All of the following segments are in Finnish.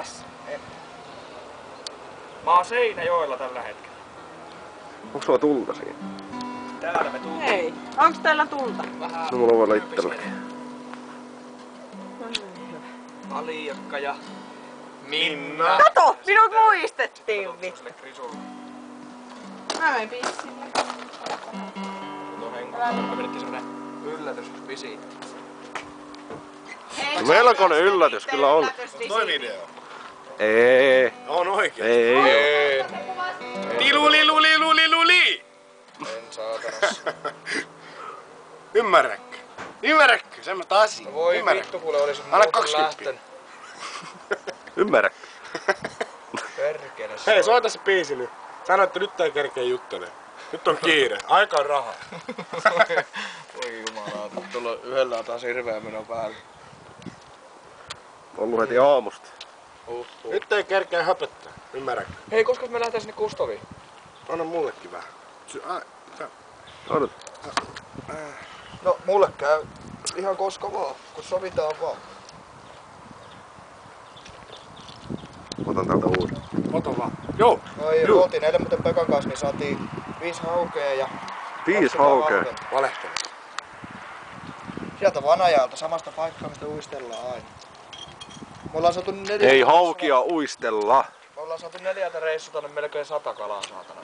tässä? Mä oon Seinäjoella tällä hetkellä. Onks sulla tulta siinä? Täällä me tullaan. Hei, onks teillä tulta? Vähän No mulla on vaan itselläkin. Aliakka ja Minna. Kato, minut muistettiin vittu. Mä menen pissille. Me vedettiin semmonen yllätysvisiitti. Melkoinen yllätys kyllä on. Toi video. Ei. On oikein. Ei. Tiluliluliluliluli! En saatanassa. Ymmärrätkö? Ymmärrätkö? Semmoista asiaa. Voi Ymmärrätkö? vittu, kuule olisi Anna muuten 20. lähtenyt. Ymmärrä. Perkele. Hei, soita se biisi nyt. Sano, että nyt ei kerkeä juttele. Nyt on kiire. Aika on rahaa. Voi jumalauta, tuolla on yhdellä taas hirveä meno päällä. Ollut heti aamusta. Nyt ei kerkeä höpöttää. Ymmärrätkö? Hei, koska me lähdetään sinne Kustoviin? Anna mullekin vähän. Olet. No, mulle käy ihan koska vaan, kun sovitaan vaan. Otan täältä uuden. Ota vaan. Joo. Ai, oltiin eilen muuten Pekan kanssa, niin saatiin 5 haukea ja 5 haukea. Valehtele. sieltä Vanajalta, samasta paikkaa, mistä uistellaan aina. Me ollaan saatu 4 Ei haukia uistella. Me ollaan saatu 4 reissua tänne melkein 100 kalaa saatana.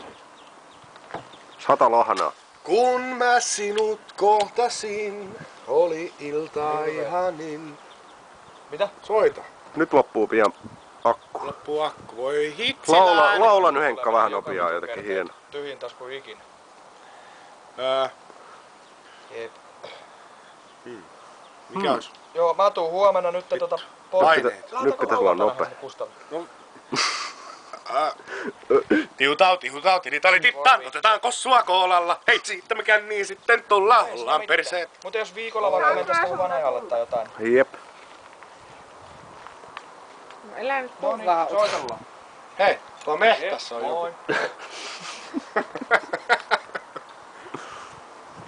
100 lahnaa. Kun mä sinut kohtasin, oli ilta ihanin. Mitä? Soita. Nyt loppuu pian akku. Loppuu akku. Voi hitsi. Laula nyt Henkka vähän nopeaa jotenkin hieno. Tyhjin taas kuin ikinä. Jep. Mikä olisi? Joo, mä tuun huomenna nyt Paineet. Nyt pitäis olla nopea. Tiutau, tilitalitittaan, otetaan kossua koolalla. Hei, siitä me känniin sitten tullaan, ollaan perseet. Mutta jos viikolla vaikka mentäis tuohon Vanajalle tai jotain. Jep. No elää nyt No niin, vaan. soitellaan. Hei, tuo mehtässä on joku. Moi.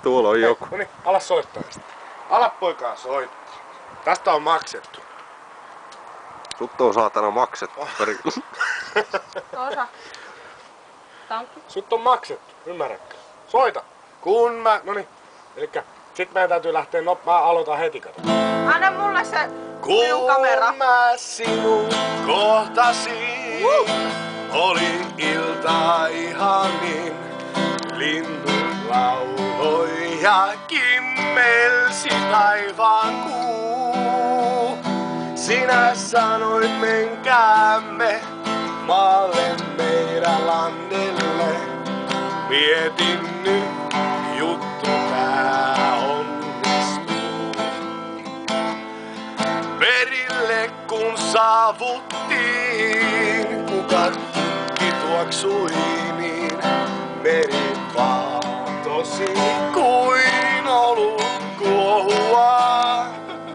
Tuolla on joku. No niin, ala soittaa sitä. Ala poikaa soittaa. Tästä on maksettu. Sut on saatana maksettu. Osa. Tankki. Sut on maksettu, ymmärrätkö? Soita. Kun mä, noniin. Elikkä sit meidän täytyy lähteä mä aloitan heti kato. Anna mulle se minun kamera. Kun mä sinut kohtasin, oli ilta ihanin. Linnut lauloi ja kimmelsi taivaan kuu. Sinä sanoit menkäämme maalle meidän landelle. Mietin nyt juttu tää onnistuu. Perille kun saavuttiin, kun kaikki tuoksui niin meri vaatosi kuin olut kuohua.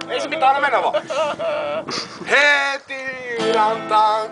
Ei se mitään, aina mennä vaan. Heti rantaan